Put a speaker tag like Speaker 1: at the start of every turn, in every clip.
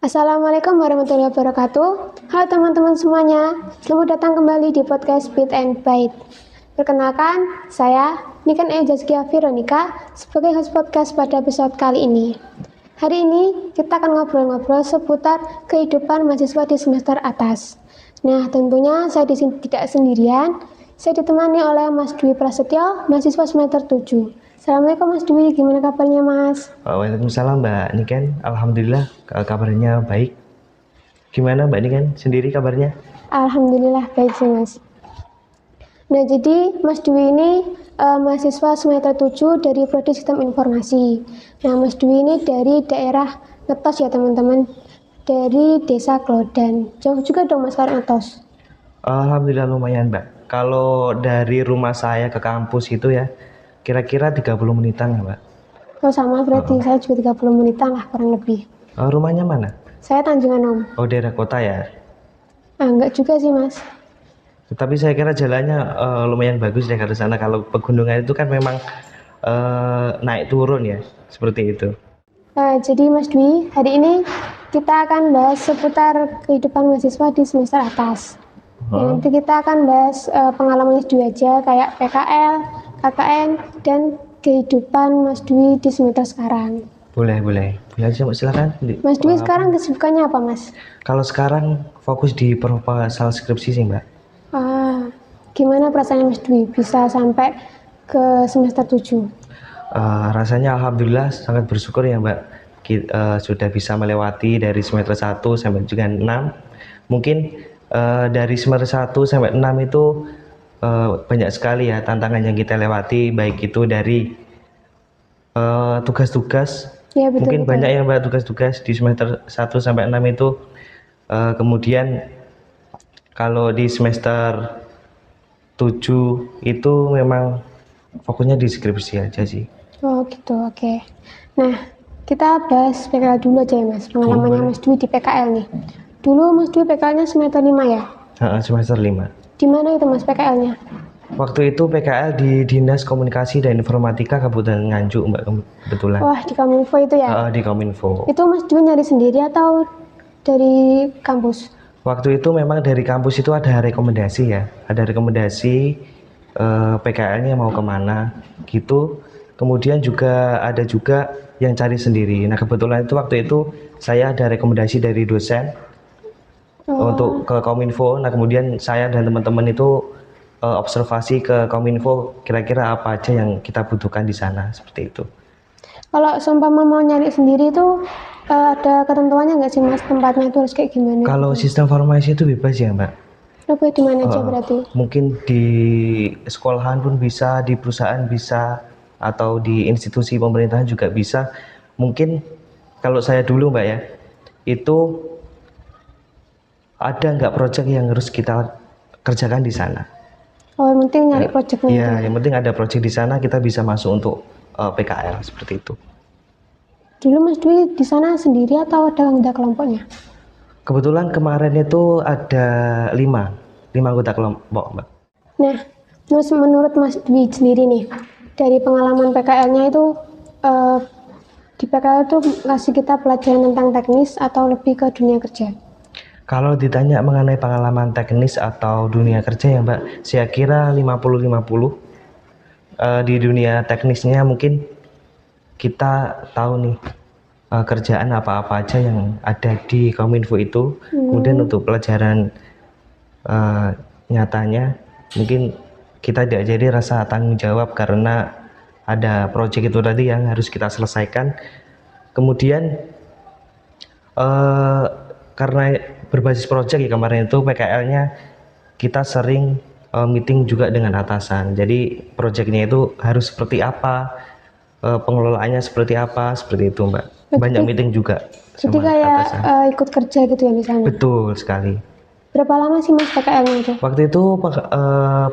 Speaker 1: Assalamualaikum warahmatullahi wabarakatuh. Halo teman-teman semuanya, selamat datang kembali di podcast Bit and Byte. Perkenalkan, saya Niken Zaskia Veronica sebagai host podcast pada episode kali ini. Hari ini kita akan ngobrol-ngobrol seputar kehidupan mahasiswa di semester atas. Nah, tentunya saya di sini tidak sendirian. Saya ditemani oleh Mas Dwi Prasetyo, mahasiswa semester 7. Assalamualaikum Mas Dwi, gimana kabarnya Mas?
Speaker 2: Waalaikumsalam Mbak Niken, Alhamdulillah kabarnya baik. Gimana Mbak Niken sendiri kabarnya?
Speaker 1: Alhamdulillah baik sih Mas. Nah jadi Mas Dwi ini mahasiswa semester 7 dari Prodi Sistem Informasi. Nah Mas Dwi ini dari daerah Ngetos ya teman-teman, dari Desa Klodan. Jauh juga dong Mas kalau Ngetos?
Speaker 2: Alhamdulillah lumayan Mbak. Kalau dari rumah saya ke kampus itu ya kira-kira 30 menitan ya Mbak.
Speaker 1: Oh sama berarti saya juga 30 menitan lah kurang lebih.
Speaker 2: Rumahnya mana?
Speaker 1: Saya Tanjungan Om.
Speaker 2: Oh daerah kota ya?
Speaker 1: Enggak juga sih Mas.
Speaker 2: Tapi saya kira jalannya lumayan bagus deh ke sana. Kalau pegunungan itu kan memang naik turun ya, seperti itu.
Speaker 1: Jadi Mas Dwi, hari ini kita akan bahas seputar kehidupan mahasiswa di semester atas. Nanti kita akan bahas pengalaman Mas Dwi aja, kayak PKL, KKN, dan kehidupan Mas Dwi di semester sekarang.
Speaker 2: Boleh aja Mbak, silakan.
Speaker 1: Mas Dwi sekarang kesibukannya apa Mas?
Speaker 2: Kalau sekarang fokus di proposal skripsi sih Mbak.
Speaker 1: Gimana perasaannya Mas Dwi bisa sampai ke semester 7?
Speaker 2: Rasanya alhamdulillah sangat bersyukur ya Mbak, sudah bisa melewati dari semester 1 sampai juga 6. Mungkin dari semester 1 sampai 6 itu banyak sekali ya tantangan yang kita lewati, baik itu dari tugas-tugas.
Speaker 1: Ya, betul,
Speaker 2: Mungkin
Speaker 1: betul.
Speaker 2: banyak ya Mbak tugas-tugas di semester 1 sampai 6 itu. Kemudian kalau di semester 7 itu memang fokusnya di skripsi aja sih.
Speaker 1: Oh gitu, oke. Nah, kita bahas PKL dulu aja ya Mas, pengalamannya Mas Dwi di PKL nih. Dulu Mas Dwi PKL-nya semester 5 ya?
Speaker 2: Semester 5.
Speaker 1: Di mana itu Mas PKL-nya?
Speaker 2: Waktu itu PKL di Dinas Komunikasi dan Informatika Kabupaten Nganjuk Mbak, kebetulan.
Speaker 1: Wah, di Kominfo itu ya?
Speaker 2: Di Kominfo.
Speaker 1: Itu Mas Dwi nyari sendiri atau dari kampus?
Speaker 2: Waktu itu memang dari kampus itu ada rekomendasi ya, ada rekomendasi PKL-nya mau kemana gitu. Kemudian juga ada juga yang cari sendiri. Nah kebetulan itu waktu itu saya ada rekomendasi dari dosen untuk ke Kominfo. Nah kemudian saya dan teman-teman itu observasi ke Kominfo, kira-kira apa aja yang kita butuhkan di sana, seperti itu.
Speaker 1: Kalau seumpama mau nyari sendiri itu ada ketentuannya nggak sih Mas, tempatnya itu harus kayak gimana?
Speaker 2: Kalau sistem farmasi itu bebas ya Mbak?
Speaker 1: Lebih di mana aja berarti?
Speaker 2: Mungkin di sekolahan pun bisa, di perusahaan bisa, atau di institusi pemerintahan juga bisa. Mungkin kalau saya dulu Mbak ya, itu ada nggak proyek yang harus kita kerjakan di sana?
Speaker 1: Oh, yang penting nyari proyeknya.
Speaker 2: Iya, yang penting ada proyek di sana, kita bisa masuk untuk PKL seperti itu.
Speaker 1: Dulu Mas Dwi di sana sendiri atau ada kelompoknya?
Speaker 2: Kebetulan kemarin itu ada 5 anggota kelompok Mbak.
Speaker 1: Nah, terus menurut Mas Dwi sendiri nih, dari pengalaman PKL-nya itu di PKL itu ngasih kita pelajaran tentang teknis atau lebih ke dunia kerja?
Speaker 2: Kalau ditanya mengenai pengalaman teknis atau dunia kerja ya Mbak, saya kira 50-50. Di dunia teknisnya mungkin kita tahu nih kerjaan apa-apa aja yang ada di Kominfo itu. Kemudian untuk pelajaran nyatanya mungkin kita tidak jadi rasa tanggung jawab karena ada proyek itu tadi yang harus kita selesaikan. Kemudian karena berbasis proyek ya kemarin itu PKL-nya kita sering meeting juga dengan atasan. Jadi proyeknya itu harus seperti apa, pengelolaannya seperti apa, seperti itu Mbak. Banyak meeting juga.
Speaker 1: Jadi kayak ikut kerja gitu ya di sana?
Speaker 2: Betul sekali.
Speaker 1: Berapa lama sih Mas PKL-nya itu?
Speaker 2: Waktu itu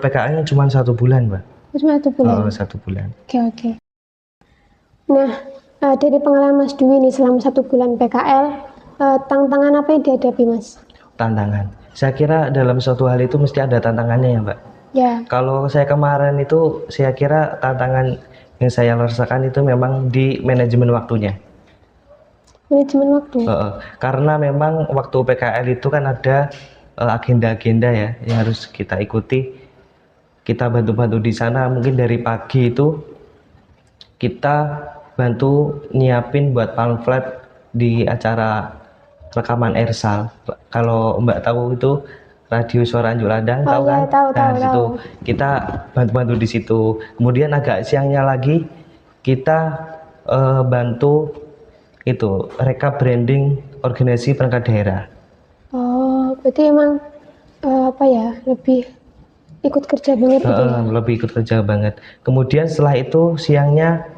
Speaker 2: PKL-nya cuma 1 bulan Mbak.
Speaker 1: Cuma 1 bulan?
Speaker 2: 1 bulan.
Speaker 1: Oke. Nah, dari pengalaman Mas Dwi nih selama 1 bulan PKL, tantangan apa yang dihadapi Mas?
Speaker 2: Tantangan. Saya kira dalam suatu hal itu mesti ada tantangannya ya Mbak.
Speaker 1: Ya.
Speaker 2: Kalau saya kemarin itu saya kira tantangan yang saya rasakan itu memang di manajemen waktunya.
Speaker 1: Manajemen waktu.
Speaker 2: Karena memang waktu PKL itu kan ada agenda-agenda ya yang harus kita ikuti. Kita bantu-bantu di sana, mungkin dari pagi itu kita bantu nyiapin buat pamflet di acara rekaman Ersal. Kalau Mbak tahu itu Radio Suara Anjuk Ladang, tahu
Speaker 1: iya,
Speaker 2: kan?
Speaker 1: tahu,
Speaker 2: Nah,
Speaker 1: tahu,
Speaker 2: di situ
Speaker 1: tahu.
Speaker 2: kita bantu-bantu di situ. Kemudian agak siangnya lagi kita bantu itu rekap branding organisasi perangkat daerah.
Speaker 1: Oh, berarti emang apa ya, lebih ikut kerja banget gitu ya?
Speaker 2: Lebih ikut kerja banget. Kemudian setelah itu siangnya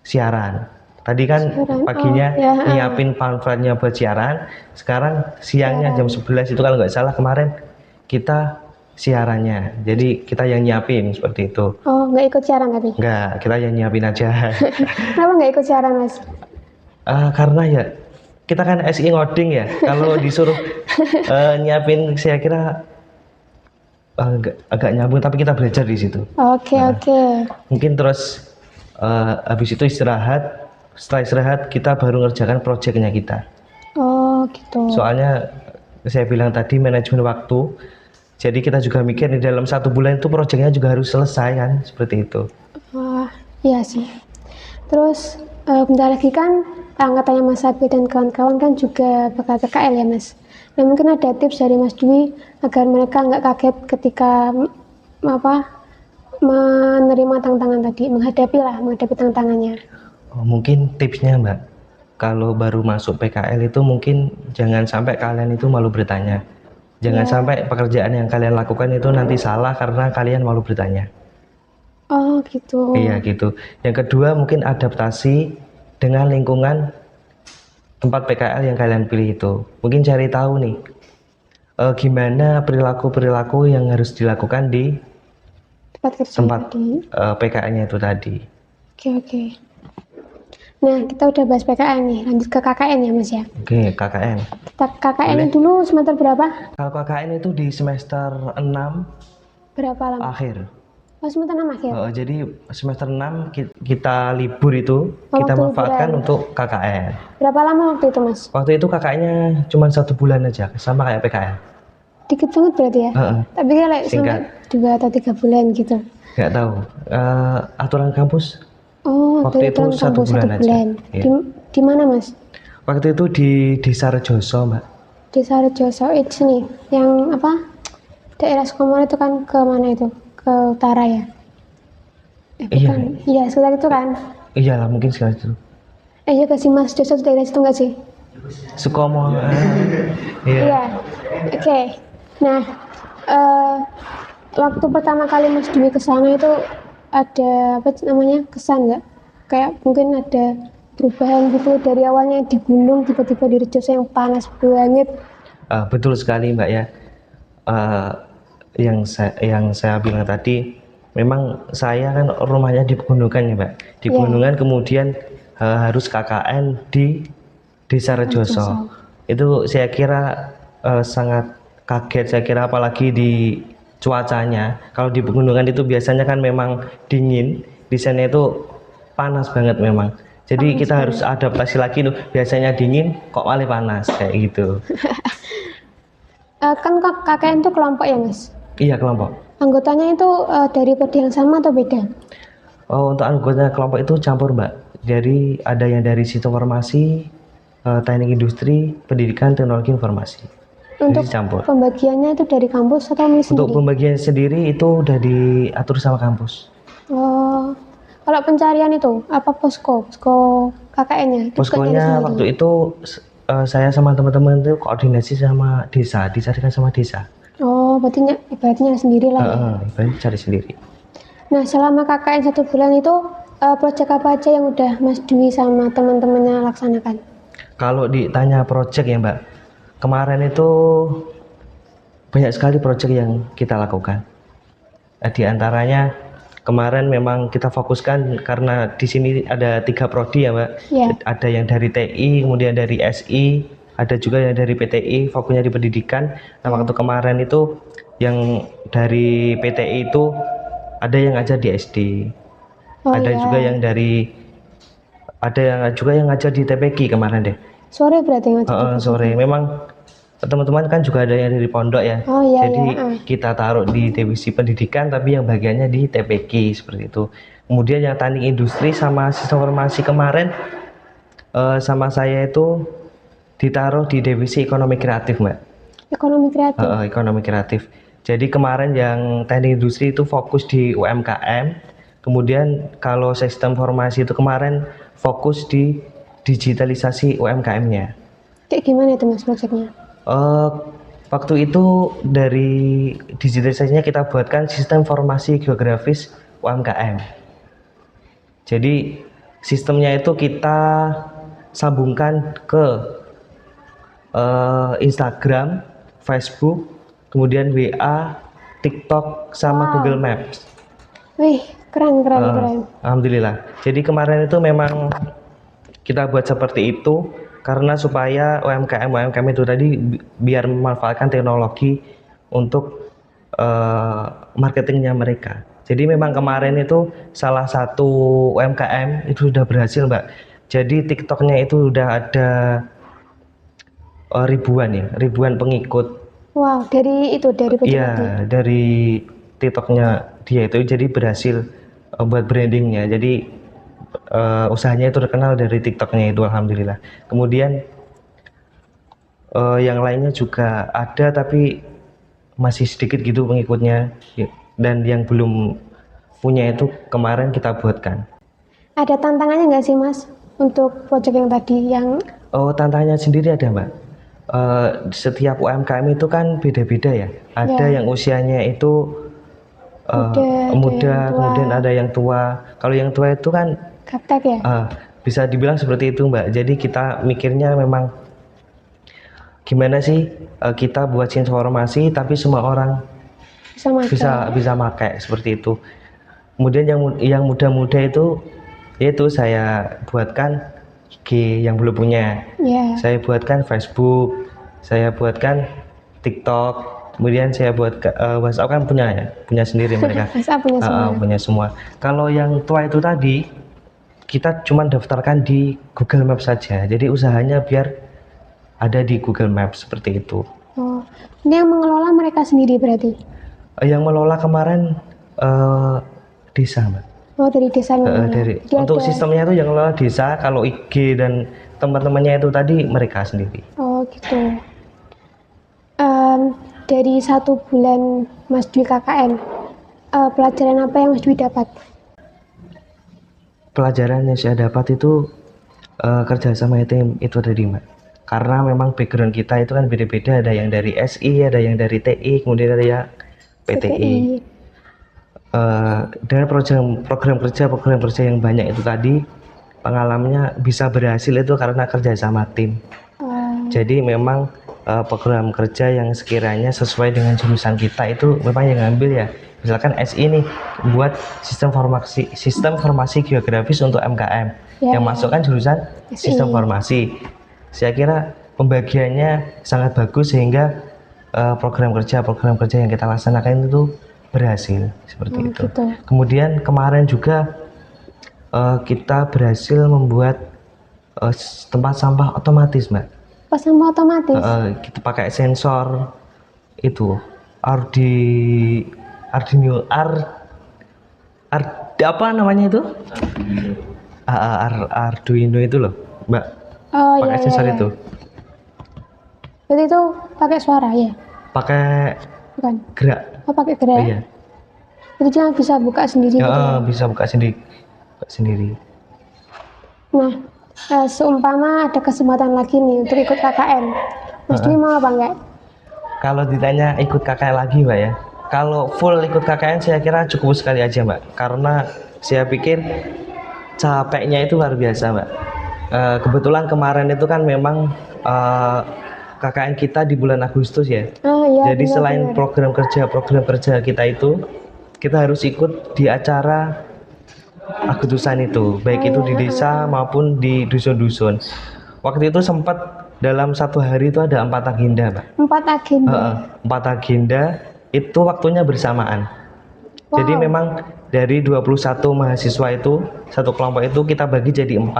Speaker 2: siaran. Tadi kan
Speaker 1: Siaran.
Speaker 2: paginya
Speaker 1: Oh, ya,
Speaker 2: nyiapin pamfletnya buat siaran. Sekarang siangnya
Speaker 1: Siaran.
Speaker 2: jam 11 itu kalau nggak salah kemarin kita siarannya. Jadi kita yang nyiapin seperti itu.
Speaker 1: Oh, nggak ikut siaran tapi?
Speaker 2: Nggak, kita yang nyiapin aja.
Speaker 1: Kenapa nggak ikut siaran, Mas?
Speaker 2: Karena ya kita kan SI ngoding ya. Kalau disuruh nyiapin, saya kira agak nyambung, tapi kita belajar di situ.
Speaker 1: Oke.
Speaker 2: Mungkin terus habis itu istirahat. Setelah istirahat kita baru ngerjakan proyeknya kita.
Speaker 1: Oh, gitu.
Speaker 2: Soalnya saya bilang tadi manajemen waktu. Jadi kita juga mikir di dalam 1 bulan itu proyeknya juga harus selesai kan, seperti itu.
Speaker 1: Wah, iya sih. Terus bentar lagi kan angkatannya Mas Abi dan kawan-kawan kan juga bakal PKL ya, Mas. Nah, mungkin ada tips dari Mas Dwi agar mereka nggak kaget ketika menerima tantangan tadi, menghadapi tantangannya.
Speaker 2: Mungkin tipsnya Mbak, kalau baru masuk PKL itu mungkin jangan sampai kalian itu malu bertanya. Jangan sampai pekerjaan yang kalian lakukan itu nanti salah karena kalian malu bertanya.
Speaker 1: Oh, gitu.
Speaker 2: Iya gitu. Yang kedua mungkin adaptasi dengan lingkungan tempat PKL yang kalian pilih itu. Mungkin cari tahu nih gimana perilaku-perilaku yang harus dilakukan di tempat PKL-nya itu tadi.
Speaker 1: Oke. Nah, kita udah bahas PKL nih, lanjut ke KKN ya, Mas ya.
Speaker 2: Oke, KKN.
Speaker 1: Kita KKN dulu semester berapa?
Speaker 2: Kalau KKN itu di semester 6
Speaker 1: Berapa lama?
Speaker 2: akhir.
Speaker 1: Oh, semester 6 akhir.
Speaker 2: Jadi semester 6 kita libur itu kita manfaatkan untuk KKN.
Speaker 1: Berapa lama waktu itu, Mas?
Speaker 2: Waktu itu KKN-nya cuma 1 bulan aja, sama kayak PKL.
Speaker 1: Dikit banget berarti ya? Tapi kayak sampai 2 atau 3 bulan gitu.
Speaker 2: Nggak tahu. Aturan kampus.
Speaker 1: Oh,
Speaker 2: waktu itu 1 bulan aja.
Speaker 1: Iya. Di mana, Mas?
Speaker 2: Waktu itu di Desa Rejoso, Mbak.
Speaker 1: Desa Rejoso itu nih, yang apa? Daerah Sukamoro itu kan ke mana itu? Ke utara ya? Bukan. Iya, sekitar itu kan?
Speaker 2: Iyalah, mungkin sekitar itu.
Speaker 1: Iya ke sih, Mas. Rejoso itu daerah situ nggak sih?
Speaker 2: Sukomo.
Speaker 1: Iya. Oke. Nah, waktu pertama kali Mas Dwi ke sana itu ada apa namanya, kesan nggak? Kayak mungkin ada perubahan gitu dari awalnya di gunung tiba-tiba di Rejoso yang panas banget.
Speaker 2: Betul sekali Mbak ya. Yang saya bilang tadi, memang saya kan rumahnya di pegunungan ya Mbak. Di pegunungan kemudian harus KKN di Desa Rejoso. Itu saya kira sangat kaget, saya kira apalagi di cuacanya. Kalau di pegunungan itu biasanya kan memang dingin, di sana itu panas banget memang. Jadi kita harus adaptasi lagi tuh. Biasanya dingin kok malah panas kayak gitu.
Speaker 1: Kan KKN itu kelompok ya, Mas?
Speaker 2: Iya, kelompok.
Speaker 1: Anggotanya itu dari prodi yang sama atau beda?
Speaker 2: Untuk anggota kelompok itu campur Mbak. Jadi ada yang dari sistem informasi, teknik industri, pendidikan, teknologi informasi.
Speaker 1: Untuk
Speaker 2: campur.
Speaker 1: Pembagiannya itu dari kampus atau milih sendiri?
Speaker 2: Untuk pembagian sendiri itu udah diatur sama kampus.
Speaker 1: Oh, kalau pencarian itu apa posko KKN-nya?
Speaker 2: Poskonya waktu itu saya sama teman-teman itu koordinasi sama desa, dicarikan sama desa.
Speaker 1: Oh, berarti ibaratnya sendiri lah.
Speaker 2: Ibaratnya cari sendiri.
Speaker 1: Nah, selama KKN 1 bulan itu proyek apa aja yang udah Mas Dwi sama teman-temannya laksanakan?
Speaker 2: Kalau ditanya proyek ya Mbak, kemarin itu banyak sekali proyek yang kita lakukan. Di antaranya kemarin memang kita fokuskan karena di sini ada 3 prodi ya Mbak.
Speaker 1: Yeah.
Speaker 2: Ada yang dari TI, kemudian dari SI, ada juga yang dari PTI, fokusnya di pendidikan. Nah waktu kemarin itu yang dari PTI itu ada yang ngajar di SD, ada juga yang dari ada yang juga yang ngajar di TPQ kemarin deh.
Speaker 1: Sore berarti ngajar.
Speaker 2: Sore. Memang teman-teman kan juga ada yang dari pondok ya.
Speaker 1: Oh iya,
Speaker 2: Jadi
Speaker 1: iya.
Speaker 2: kita taruh di divisi pendidikan tapi yang bagiannya di TPQ seperti itu. Kemudian yang teknik industri sama sistem informasi kemarin sama saya itu ditaruh di divisi ekonomi kreatif, Mbak.
Speaker 1: Ekonomi kreatif.
Speaker 2: Ekonomi kreatif. Jadi kemarin yang teknik industri itu fokus di UMKM. Kemudian kalau sistem informasi itu kemarin fokus di digitalisasi UMKM-nya.
Speaker 1: Kayak gimana itu Mas proyeknya?
Speaker 2: Waktu itu dari digitalisasinya kita buatkan sistem informasi geografis UMKM. Jadi sistemnya itu kita sambungkan ke Instagram, Facebook, kemudian WA, TikTok, sama Google Maps.
Speaker 1: Wih, keren.
Speaker 2: Alhamdulillah. Jadi kemarin itu memang kita buat seperti itu karena supaya UMKM itu tadi biar memanfaatkan teknologi untuk marketingnya mereka. Jadi memang kemarin itu salah satu UMKM itu sudah berhasil, Mbak. Jadi TikToknya itu udah ada ribuan pengikut.
Speaker 1: Wow, dari project
Speaker 2: Iya, dari TikToknya dia itu jadi berhasil buat brandingnya. Jadi usahanya itu terkenal dari TikToknya itu, alhamdulillah. Kemudian yang lainnya juga ada tapi masih sedikit gitu pengikutnya, dan yang belum punya itu kemarin kita buatkan.
Speaker 1: Ada tantangannya nggak sih Mas untuk project yang tadi yang?
Speaker 2: Tantangannya sendiri ada, Mbak. Setiap UMKM itu kan beda-beda ya. Ada yang usianya itu muda, kemudian ada yang tua. Kalau yang tua itu kan
Speaker 1: gaptek ya?
Speaker 2: Bisa dibilang seperti itu, Mbak. Jadi kita mikirnya memang gimana sih kita buat informasi tapi semua orang bisa pakai seperti itu. Kemudian yang muda-muda itu yaitu saya buatkan IG yang belum punya. Saya buatkan Facebook, saya buatkan TikTok, kemudian saya buat WhatsApp kan punya sendiri mereka.
Speaker 1: WhatsApp punya semua.
Speaker 2: Kalau yang tua itu tadi kita cuma daftarkan di Google Maps saja. Jadi usahanya biar ada di Google Maps seperti itu.
Speaker 1: Ini yang mengelola mereka sendiri berarti?
Speaker 2: Yang mengelola kemarin desa, Mbak.
Speaker 1: Dari desa.
Speaker 2: Untuk sistemnya itu yang mengelola desa. Kalau IG dan teman-temannya itu tadi mereka sendiri.
Speaker 1: Oh gitu. Dari 1 bulan Mas Dwi KKN, pelajaran apa yang Mas Dwi dapat?
Speaker 2: Pelajaran yang saya dapat itu kerja sama tim itu tadi, Mbak. Karena memang background kita itu kan beda-beda, ada yang dari SI, ada yang dari TI, kemudian ada yang PTI. Dengan program kerja yang banyak itu tadi, pengalamannya bisa berhasil itu karena kerja sama tim. Jadi memang program kerja yang sekiranya sesuai dengan jurusan kita itu memang yang ngambil ya. Misalkan SI nih buat sistem informasi geografis untuk MKM, yang masuk kan jurusan sistem informasi. Saya kira pembagiannya sangat bagus sehingga program kerja yang kita laksanakan itu berhasil seperti itu.
Speaker 1: Gitu.
Speaker 2: Kemudian kemarin juga kita berhasil membuat tempat sampah otomatis, Mbak.
Speaker 1: Tempat sampah otomatis?
Speaker 2: Kita pakai sensor itu apa namanya itu? Arduino itu loh, Mbak. Pakai sensor itu.
Speaker 1: Berarti itu pakai suara ya?
Speaker 2: Pakai gerak.
Speaker 1: Pakai gerak.
Speaker 2: Iya.
Speaker 1: Jadi cuma bisa buka sendiri.
Speaker 2: Bisa buka sendiri.
Speaker 1: Nah, seumpama ada kesempatan lagi nih untuk ikut KKN, Mas Dwi mau apa enggak?
Speaker 2: Kalau ditanya ikut KKN lagi, Mbak ya. Kalau full ikut KKN saya kira cukup sekali aja, Mbak. Karena saya pikir capeknya itu luar biasa, Mbak. Kebetulan kemarin itu kan memang KKN kita di bulan Agustus ya. Jadi selain program kerja kita itu, kita harus ikut di acara Agustusan itu, baik itu di desa maupun di dusun-dusun. Waktu itu sempat dalam 1 hari itu ada 4 agenda, Pak. 4 agenda itu waktunya bersamaan. Jadi memang dari 21 mahasiswa itu, satu kelompok itu kita bagi jadi 4.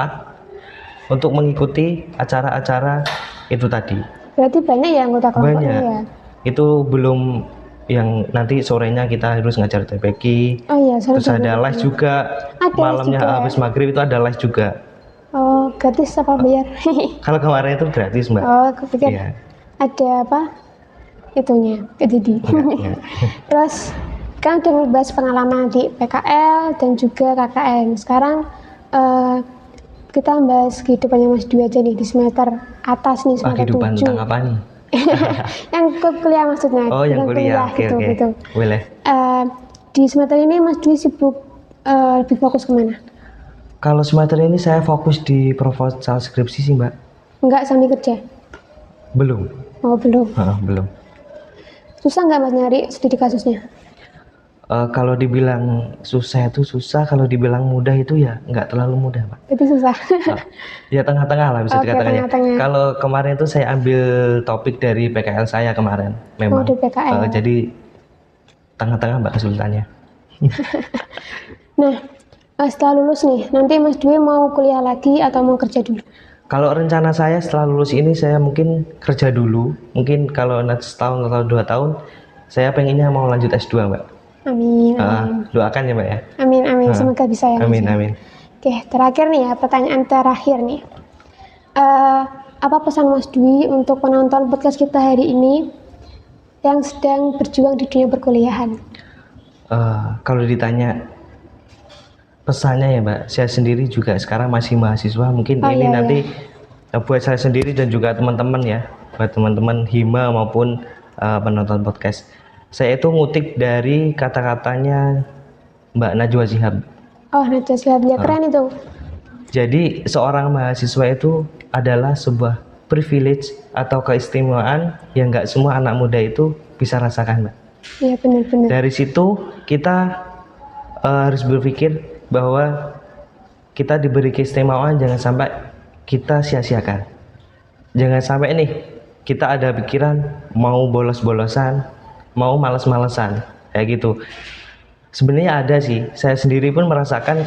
Speaker 2: untuk mengikuti acara-acara itu tadi.
Speaker 1: Berarti banyak ya anggota kelompoknya
Speaker 2: Banyak.
Speaker 1: ya?
Speaker 2: Itu belum yang nanti sorenya kita harus ngajar TPQ.
Speaker 1: Oh iya,
Speaker 2: Terus ada les juga.
Speaker 1: Ada les
Speaker 2: Malamnya
Speaker 1: juga ya?
Speaker 2: habis maghrib itu ada les juga.
Speaker 1: Oh, gratis apa bayar?
Speaker 2: Kalau kemarin itu gratis, Mbak.
Speaker 1: Oh, aku pikir
Speaker 2: Iya.
Speaker 1: ada apa? Itunya, jadi.
Speaker 2: Enggak.
Speaker 1: Terus kan udah ngebahas pengalaman di PKL dan juga KKN. Sekarang kita bahas kehidupannya Mas Dwi aja nih di semester atas nih, semester
Speaker 2: Kehidupan
Speaker 1: 7.
Speaker 2: tentang apa nih?
Speaker 1: Yang kuliah maksudnya.
Speaker 2: Oh, yang kuliah. Oke, oke.
Speaker 1: gitu.
Speaker 2: Boleh.
Speaker 1: Di semester ini Mas Dwi sibuk lebih fokus kemana?
Speaker 2: Kalau semester ini saya fokus di proposal skripsi sih, Mbak.
Speaker 1: Enggak sambil kerja?
Speaker 2: Belum.
Speaker 1: Oh, belum.
Speaker 2: Belum.
Speaker 1: Susah nggak Mas nyari studi kasusnya?
Speaker 2: Kalau dibilang susah itu susah, kalau dibilang mudah itu ya nggak terlalu mudah, Pak.
Speaker 1: Itu susah.
Speaker 2: Ya tengah-tengah lah bisa
Speaker 1: Oke,
Speaker 2: dikatakannya.
Speaker 1: tengah-tengah.
Speaker 2: Kalau kemarin itu saya ambil topik dari PKL saya kemarin, memang.
Speaker 1: Oh, di PKL.
Speaker 2: Jadi tengah-tengah Mbak kesulitannya.
Speaker 1: Nah, setelah lulus nih, nanti Mas Dwi mau kuliah lagi atau mau kerja dulu?
Speaker 2: Kalau rencana saya setelah lulus ini saya mungkin kerja dulu. Mungkin kalau nanti setahun atau 2 tahun, saya pengennya mau lanjut S2, Mbak.
Speaker 1: Amin, amin.
Speaker 2: Doakan ya, Mbak ya.
Speaker 1: Amin, amin. Semoga bisa ya.
Speaker 2: Amin,
Speaker 1: Mas.
Speaker 2: amin.
Speaker 1: Oke, terakhir nih ya, pertanyaan terakhir nih. Apa pesan Mas Dwi untuk penonton podcast kita hari ini yang sedang berjuang di dunia perkuliahan?
Speaker 2: Kalau ditanya pesannya ya, Mbak, saya sendiri juga sekarang masih mahasiswa. Mungkin ini
Speaker 1: iya,
Speaker 2: nanti buat saya sendiri dan juga teman-teman ya, buat teman-teman Hima maupun penonton podcast. Saya itu ngutip dari kata-katanya Mbak Najwa Shihab.
Speaker 1: Oh, Najwa Shihab, ya keren itu.
Speaker 2: Jadi seorang mahasiswa itu adalah sebuah privilege atau keistimewaan yang nggak semua anak muda itu bisa rasakan, Mbak.
Speaker 1: Iya, benar-benar.
Speaker 2: Dari situ kita harus berpikir bahwa kita diberi keistimewaan, jangan sampai kita sia-siakan. Jangan sampai nih kita ada pikiran mau bolos-bolosan, mau males-malesan, kayak gitu. Sebenarnya ada sih, saya sendiri pun merasakan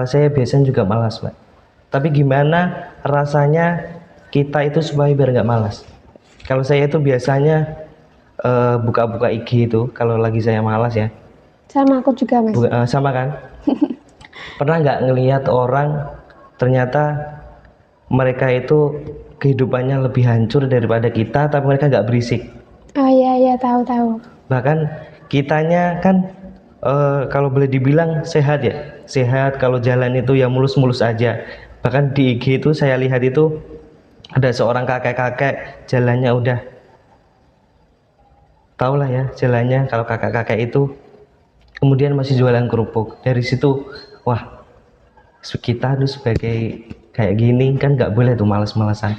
Speaker 2: saya biasanya juga malas, Mbak. Tapi gimana rasanya kita itu supaya biar nggak malas? Kalau saya itu biasanya buka-buka IG itu kalau lagi saya malas ya.
Speaker 1: Sama aku juga, Mas.
Speaker 2: Sama kan? Pernah nggak ngelihat orang ternyata mereka itu kehidupannya lebih hancur daripada kita, tapi mereka nggak berisik.
Speaker 1: Oh iya, tahu.
Speaker 2: Bahkan kitanya kan kalau boleh dibilang sehat ya, sehat, kalau jalan itu ya mulus-mulus aja. Bahkan di IG itu saya lihat itu ada seorang kakek-kakek jalannya udah, tau lah ya jalannya kalau kakek-kakek itu, kemudian masih jualan kerupuk. Dari situ wah, kita tuh sebagai kayak gini kan nggak boleh tuh malas-malasan.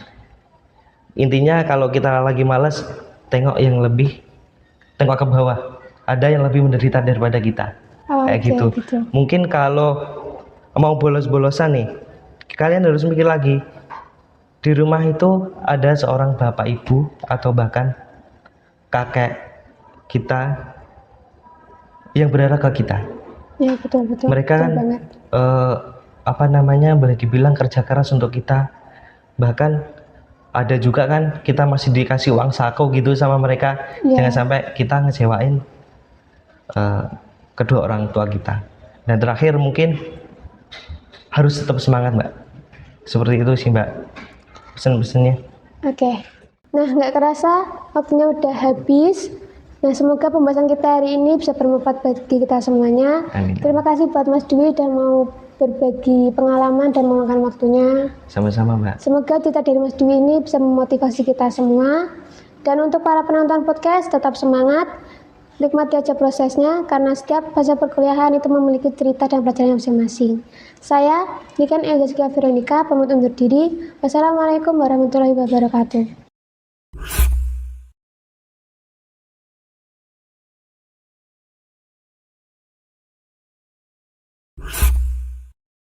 Speaker 2: Intinya kalau kita lagi malas, tengok yang lebih, tengok ke bawah, ada yang lebih menderita daripada kita. Kayak gitu. Mungkin kalau mau bolos-bolosan nih, kalian harus mikir lagi, di rumah itu ada seorang bapak ibu atau bahkan kakek kita yang berharap ke kita.
Speaker 1: Ya, betul.
Speaker 2: Mereka kan boleh dibilang kerja keras untuk kita. Bahkan ada juga kan kita masih dikasih uang saku gitu sama mereka. Jangan sampai kita ngecewain kedua orang tua kita. Dan terakhir mungkin harus tetap semangat, Mbak. Seperti itu sih, Mbak, pesan-pesannya. Oke.
Speaker 1: Nah, nggak kerasa waktunya udah habis. Nah, semoga pembahasan kita hari ini bisa bermanfaat bagi kita semuanya.
Speaker 2: Amin.
Speaker 1: Terima kasih buat Mas Dwi dan mau berbagi pengalaman dan meluangkan waktunya.
Speaker 2: Sama-sama, Mbak.
Speaker 1: Semoga cerita dari Mas Dwi ini bisa memotivasi kita semua. Dan untuk para penonton podcast, tetap semangat. Nikmati aja prosesnya, karena setiap fase perkuliahan itu memiliki cerita dan pelajaran masing-masing. Saya, Niken Elzazkia Veronica, pamit undur diri. Wassalamualaikum warahmatullahi wabarakatuh.